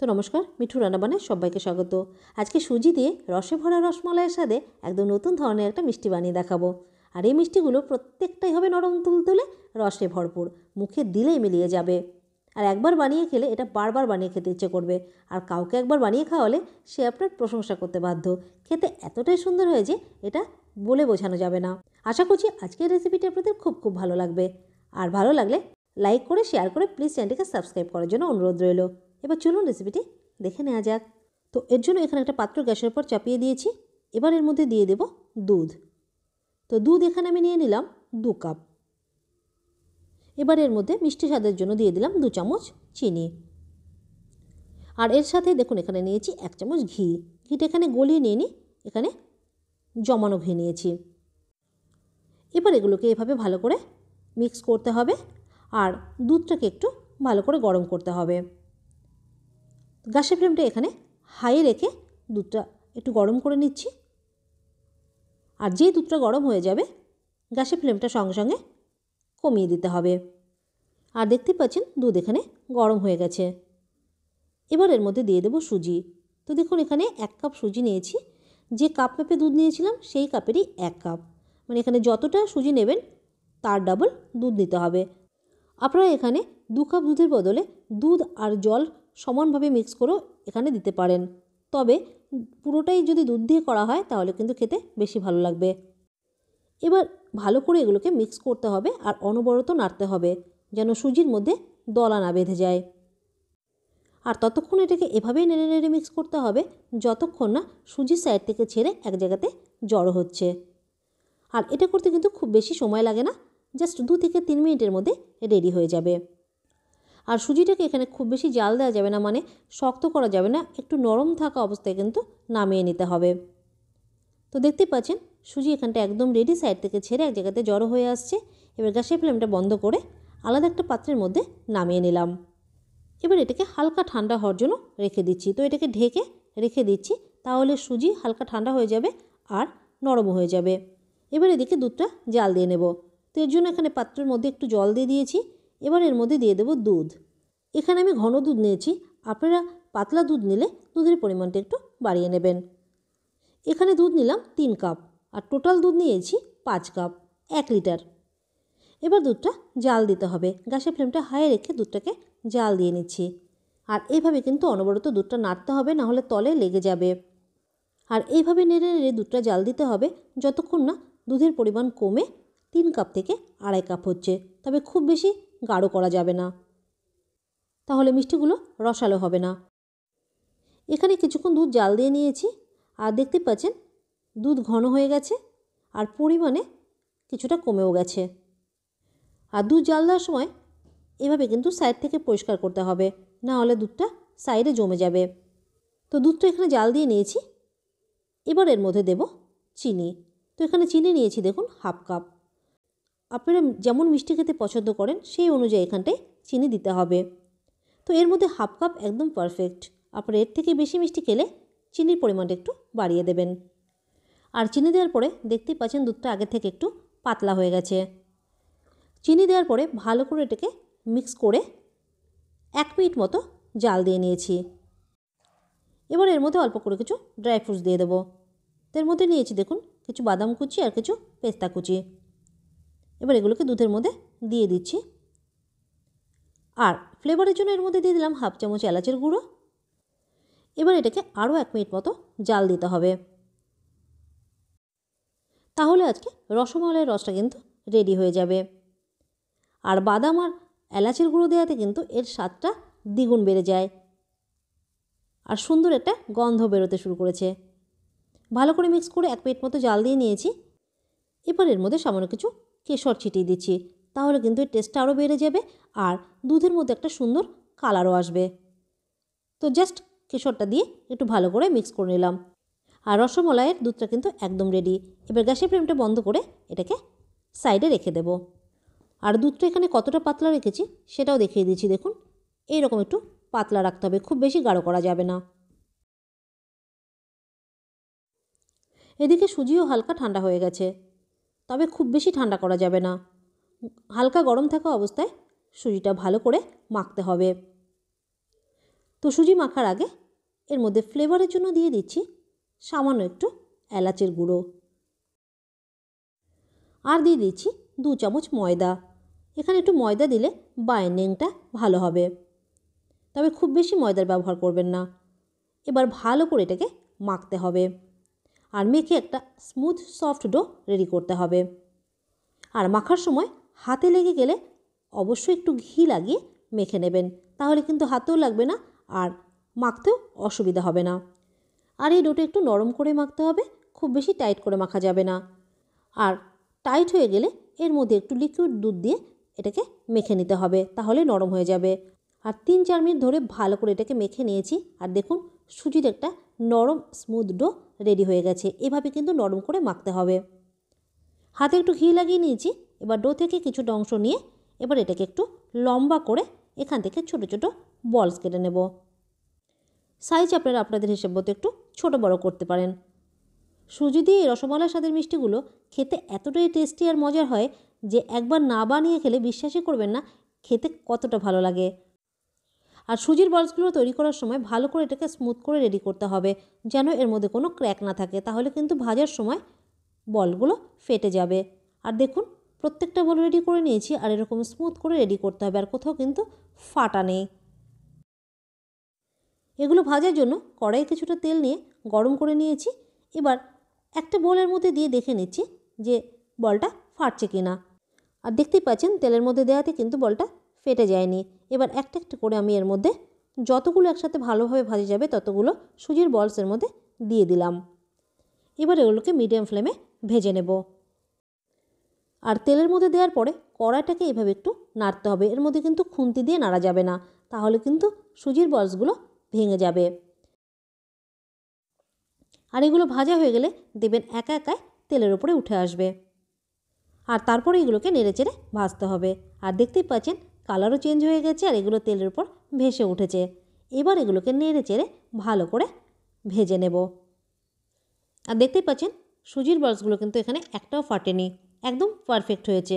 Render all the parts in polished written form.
তো নমস্কার, মিঠু রান্নাবান্নায় সবাইকে স্বাগত। আজকে সুজি দিয়ে রসে ভরা রসমালাইয়ের সাথে একদম নতুন ধরনের একটা মিষ্টি বানিয়ে দেখাবো। আর এই মিষ্টিগুলো প্রত্যেকটাই হবে নরম তুলতুলে, রসে ভরপুর, মুখে দিলেই মিলিয়ে যাবে। আর একবার বানিয়ে খেলে এটা বারবার বানিয়ে খেতে ইচ্ছে করবে। আর কাউকে একবার বানিয়ে খাওয়ালে সে আপনার প্রশংসা করতে বাধ্য। খেতে এতটাই সুন্দর হয়েছে এটা বলে বোঝানো যাবে না। আশা করছি আজকের রেসিপিটি আপনাদের খুব খুব ভালো লাগবে। আর ভালো লাগলে লাইক করে শেয়ার করে প্লিজ চ্যানেলটিকে সাবস্ক্রাইব করার জন্য অনুরোধ রইল। এবার চলুন রেসিপিটি দেখে নেওয়া যাক। তো এর জন্য এখানে একটা পাত্র গ্যাসের উপর চাপিয়ে দিয়েছি। এবার এর মধ্যে দিয়ে দেব দুধ। তো দুধ এখানে আমি নিয়ে নিলাম 2 কাপ। এবার এর মধ্যে মিষ্টি স্বাদের জন্য দিয়ে দিলাম 2 চামচ চিনি। আর এর সাথে দেখুন এখানে নিয়েছি 1 চামচ ঘি। ঘিটা এখানে গলিয়ে নিয়ে নিই, এখানে জমানো ঘি নিয়েছি। এবার এগুলোকে এভাবে ভালো করে মিক্স করতে হবে আর দুধটাকে একটু ভালো করে গরম করতে হবে। গ্যাসের ফ্লেমটা এখানে হাই রেখে দুধটা একটু গরম করে নিচ্ছি। আর যেই দুধটা গরম হয়ে যাবে গ্যাসের ফ্লেমটা সঙ্গে সঙ্গে কমিয়ে দিতে হবে। আর দেখতে পাচ্ছেন দুধ এখানে গরম হয়ে গেছে। এবার এর মধ্যে দিয়ে দেব সুজি। তো দেখুন এখানে 1 কাপ সুজি নিয়েছি। যে কাপ মেপে দুধ নিয়েছিলাম সেই কাপেরই 1 কাপ, মানে এখানে যতটা সুজি নেবেন তার ডাবল দুধ নিতে হবে। আপনারা এখানে 2 কাপ দুধের বদলে দুধ আর জল সমানভাবে মিক্স করেও এখানে দিতে পারেন। তবে পুরোটাই যদি দুধ দিয়ে করা হয় তাহলে কিন্তু খেতে বেশি ভালো লাগবে। এবার ভালো করে এগুলোকে মিক্স করতে হবে আর অনবরত নাড়তে হবে যেন সুজির মধ্যে দলা না বেঁধে যায়। আর ততক্ষণ এটাকে এভাবেই নেড়ে নেড়ে মিক্স করতে হবে যতক্ষণ না সুজির সাইড থেকে ছেড়ে এক জায়গাতে জড়ো হচ্ছে। আর এটা করতে কিন্তু খুব বেশি সময় লাগে না, জাস্ট 2 থেকে 3 মিনিটের মধ্যে রেডি হয়ে যাবে। আর সুজিটাকে এখানে খুব বেশি জাল দেওয়া যাবে না, মানে শক্ত করা যাবে না, একটু নরম থাকা অবস্থায় কিন্তু নামিয়ে নিতে হবে। তো দেখতে পাচ্ছেন সুজি এখানটা একদম রেডি, সাইড থেকে ছেড়ে এক জায়গাতে জড়ো হয়ে আসছে। এবার গ্যাসের ফ্লেমটা বন্ধ করে আলাদা একটা পাত্রের মধ্যে নামিয়ে নিলাম। এবার এটাকে হালকা ঠান্ডা হওয়ার জন্য রেখে দিচ্ছি। তো এটাকে ঢেকে রেখে দিচ্ছি, তাহলে সুজি হালকা ঠান্ডা হয়ে যাবে আর নরম হয়ে যাবে। এবার এদিকে দুধটা জাল দিয়ে নেব। তো এর জন্য এখানে পাত্রের মধ্যে একটু জল দিয়ে দিয়েছি। এবার এর মধ্যে দিয়ে দেব দুধ। এখানে আমি ঘন দুধ নিয়েছি, আপনারা পাতলা দুধ নিলে দুধের পরিমাণটা একটু বাড়িয়ে নেবেন। এখানে দুধ নিলাম 3 কাপ আর টোটাল দুধ নিয়েছি 5 কাপ, 1 লিটার। এবার দুধটা জাল দিতে হবে। গ্যাসের ফ্লেমটা হাই রেখে দুধটাকে জাল দিয়ে নিচ্ছি। আর এইভাবে কিন্তু অনবরত দুধটা নাড়তে হবে, না হলে তলে লেগে যাবে। আর এইভাবে নেড়ে নেড়ে দুধটা জাল দিতে হবে যতক্ষণ না দুধের পরিমাণ কমে 3 কাপ থেকে 2.5 কাপ হচ্ছে। তবে খুব বেশি গাঢ় করা যাবে না, তাহলে মিষ্টিগুলো রসালো হবে না। এখানে কিছুক্ষণ দুধ জাল দিয়ে নিয়েছি আর দেখতে পাচ্ছেন দুধ ঘন হয়ে গেছে আর পরিমাণে কিছুটা কমেও গেছে। আর দুধ জাল দেওয়ার সময় এভাবে কিন্তু সাইড থেকে পরিষ্কার করতে হবে, না হলে দুধটা সাইডে জমে যাবে। তো দুধটা এখানে জাল দিয়ে নিয়েছি। এবার এর মধ্যে দেব চিনি। তো এখানে চিনি নিয়েছি দেখুন 1/2 কাপ। আপনারা যেমন মিষ্টি খেতে পছন্দ করেন সেই অনুযায়ী এখানটায় চিনি দিতে হবে। তো এর মধ্যে 1/2 কাপ একদম পারফেক্ট। আপনারা এর থেকে বেশি মিষ্টি খেলে চিনির পরিমাণটা একটু বাড়িয়ে দেবেন। আর চিনি দেওয়ার পরে দেখতেই পাচ্ছেন দুধটা আগে থেকে একটু পাতলা হয়ে গেছে। চিনি দেওয়ার পরে ভালো করে এটাকে মিক্স করে 1 মিনিট মতো জাল দিয়ে নিয়েছি। এবার এর মধ্যে অল্প করে কিছু ড্রাই ফ্রুটস দিয়ে দেবো। তো এর মধ্যে নিয়েছি দেখুন কিছু বাদাম কুচি আর কিছু পেস্তা কুচি। এবার এগুলোকে দুধের মধ্যে দিয়ে দিচ্ছি। আর ফ্লেভারের জন্য এর মধ্যে দিয়ে দিলাম 1/2 চামচ এলাচের গুঁড়ো। এবার এটাকে আরও 1 মিনিট মতো জাল দিতে হবে। তাহলে আজকে রসমালাইয়ের রসটা কিন্তু রেডি হয়ে যাবে। আর বাদাম আর এলাচের গুঁড়ো দেওয়াতে কিন্তু এর স্বাদটা দ্বিগুণ বেড়ে যায় আর সুন্দর একটা গন্ধ বেরোতে শুরু করেছে। ভালো করে মিক্স করে 1 মিনিট মতো জাল দিয়ে নিয়েছি। এবার এর মধ্যে সামান্য কিছু কেশর ছিটিয়ে দিচ্ছি, তাহলে কিন্তু এর টেস্টটা আরও বেড়ে যাবে আর দুধের মধ্যে একটা সুন্দর কালারও আসবে। তো জাস্ট কেশরটা দিয়ে একটু ভালো করে মিক্স করে নিলাম। আর রসমালাইয়ের দুধটা কিন্তু একদম রেডি। এবার গ্যাসের ফ্লেমটা বন্ধ করে এটাকে সাইডে রেখে দেব। আর দুধটা এখানে কতটা পাতলা রেখেছি সেটাও দেখিয়ে দিচ্ছি দেখুন। এইরকম একটু পাতলা রাখতে হবে, খুব বেশি গাঢ় করা যাবে না। এদিকে সুজিও হালকা ঠান্ডা হয়ে গেছে, তবে খুব বেশি ঠান্ডা করা যাবে না। হালকা গরম থাকা অবস্থায় সুজিটা ভালো করে মাখতে হবে। তো সুজি মাখার আগে এর মধ্যে ফ্লেভারের জন্য দিয়ে দিচ্ছি সামান্য একটু এলাচের গুঁড়ো, আর দিয়ে দিচ্ছি 2 চামচ ময়দা। এখানে একটু ময়দা দিলে বাইন্ডিংটা ভালো হবে, তবে খুব বেশি ময়দার ব্যবহার করবেন না। এবার ভালো করে এটাকে মাখতে হবে আর মেখে একটা স্মুথ সফট ডো রেডি করতে হবে। আর মাখার সময় হাতে লেগে গেলে অবশ্যই একটু ঘি লাগিয়ে মেখে নেবেন, তাহলে কিন্তু হাতেও লাগবে না আর মাখতেও অসুবিধা হবে না। আর এই ডোটা একটু নরম করে মাখতে হবে, খুব বেশি টাইট করে মাখা যাবে না। আর টাইট হয়ে গেলে এর মধ্যে একটু লিকুইড দুধ দিয়ে এটাকে মেখে নিতে হবে, তাহলে নরম হয়ে যাবে। আর 3-4 মিনিট ধরে ভালো করে এটাকে মেখে নিয়েছি। আর দেখুন সুজির একটা নরম স্মুথ ডো রেডি হয়ে গেছে। এভাবে কিন্তু নরম করে মাখতে হবে। হাতে একটু ঘি লাগিয়ে নিয়েছি। এবার ডো থেকে কিছুটা অংশ নিয়ে এবার এটাকে একটু লম্বা করে এখান থেকে ছোট ছোট বলস কেটে নেব। সাইজ আপনারা আপনাদের হিসেব মতো একটু ছোট বড় করতে পারেন। সুজি দিয়ে রসমালাই স্বাদের মিষ্টিগুলো খেতে এতটাই টেস্টি আর মজার হয় যে একবার না বানিয়ে খেলে বিশ্বাসই করবেন না খেতে কতটা ভালো লাগে। আর সুজির বলসগুলো তৈরি করার সময় ভালো করে এটাকে স্মুথ করে রেডি করতে হবে, যেন এর মধ্যে কোনো ক্র্যাক না থাকে, তাহলে কিন্তু ভাজার সময় বলগুলো ফেটে যাবে। আর দেখুন প্রত্যেকটা বল রেডি করে নিয়েছি, আর এরকম স্মুথ করে রেডি করতে হবে, আর কোথাও কিন্তু ফাটা নেই। এগুলো ভাজার জন্য কড়াইয়ে কিছুটা তেল নিয়ে গরম করে নিয়েছি। এবার একটা বলের মধ্যে দিয়ে দেখে নিচ্ছি যে বলটা ফাটছে কিনা। আর দেখতেই পাচ্ছেন তেলের মধ্যে দেওয়াতে কিন্তু বলটা ফেটে যায়নি। এবার একটা একটা করে আমি এর মধ্যে যতগুলো একসাথে ভালোভাবে ভাজা যাবে ততগুলো সুজির বলসের মধ্যে দিয়ে দিলাম। এবার এগুলোকে মিডিয়াম ফ্লেমে ভেজে নেব। আর তেলের মধ্যে দেওয়ার পরে কড়াইটাকে এইভাবে একটু নাড়তে হবে। এর মধ্যে কিন্তু খুন্তি দিয়ে নাড়া যাবে না, তাহলে কিন্তু সুজির বলসগুলো ভেঙে যাবে। আর এগুলো ভাজা হয়ে গেলে দেবেন একা একাই তেলের উপরে উঠে আসবে। আর তারপরে এগুলোকে নেড়েচেড়ে ভাজতে হবে। আর দেখতেই পাচ্ছেন কালারও চেঞ্জ হয়ে গেছে আর এগুলো তেলের উপর ভেসে উঠেছে। এবার এগুলোকে নেড়েচেড়ে ভালো করে ভেজে নেব। আর দেখতেই পাচ্ছেন সুজির বলসগুলো কিন্তু এখানে একটাও ফাটেনি, একদম পারফেক্ট হয়েছে।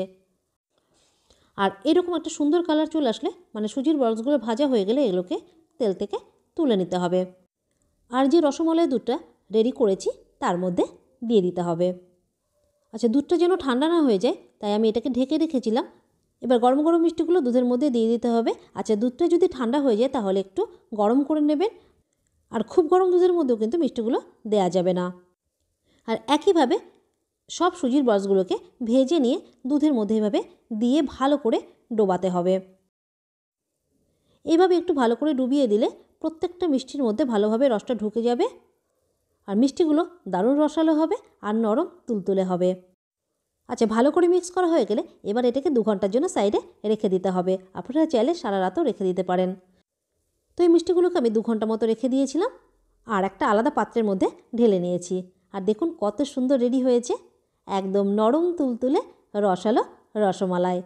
আর এরকম একটা সুন্দর কালার চলে আসলে মানে সুজির বলসগুলো ভাজা হয়ে গেলে এগুলোকে তেল থেকে তুলে নিতে হবে। আর যে রসমালাই দুধটা রেডি করেছি তার মধ্যে দিয়ে দিতে হবে। আচ্ছা, দুধটা যেন ঠান্ডা না হয়ে যায় তাই আমি এটাকে ঢেকে রেখেছিলাম। এবার গরম গরম মিষ্টিগুলো দুধের মধ্যে দিয়ে দিতে হবে। আচ্ছা, দুধটা যদি ঠান্ডা হয়ে যায় তাহলে একটু গরম করে নেবেন। আর খুব গরম দুধের মধ্যেও কিন্তু মিষ্টিগুলো দেয়া যাবে না। আর একইভাবে সব সুজির বলসগুলোকে ভেজে নিয়ে দুধের মধ্যে এভাবে দিয়ে ভালো করে ডোবাতে হবে। এইভাবে একটু ভালো করে ডুবিয়ে দিলে প্রত্যেকটা মিষ্টির মধ্যে ভালোভাবে রসটা ঢুকে যাবে আর মিষ্টিগুলো দারুণ রসালো হবে আর নরম তুলতুলে হবে। আচ্ছা, ভালো করে মিক্স করা হয়ে গেলে এবার এটাকে 2 ঘন্টার জন্য সাইডে রেখে দিতে হবে। আপনারা চাইলে সারা রাতও রেখে দিতে পারেন। তো এই মিষ্টিগুলোকে আমি 2 ঘন্টা মতো রেখে দিয়েছিলাম আর একটা আলাদা পাত্রের মধ্যে ঢেলে নিয়েছি। আর দেখুন কত সুন্দর রেডি হয়েছে, একদম নরম তুলতুলে রসালো রসমালাই।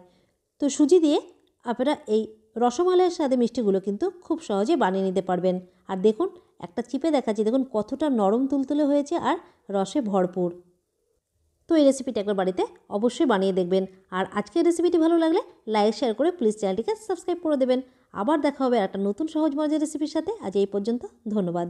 তো সুজি দিয়ে আপনারা এই রসমালাইয়ের স্বাদে মিষ্টিগুলো কিন্তু খুব সহজে বানিয়ে নিতে পারবেন। আর দেখুন একটা চিপে দেখাচ্ছি, দেখুন কতটা নরম তুলতুলে হয়েছে আর রসে ভরপুর। তো এই রেসিপিটা একবার বাড়িতে অবশ্যই বানিয়ে দেখবেন। আর আজকের রেসিপিটি ভালো লাগলে লাইক শেয়ার করে প্লিজ চ্যানেলটিকে সাবস্ক্রাইব করে দেবেন। আবার দেখা হবে একটা নতুন সহজ মজার রেসিপির সাথে। আজ এই পর্যন্ত, ধন্যবাদ।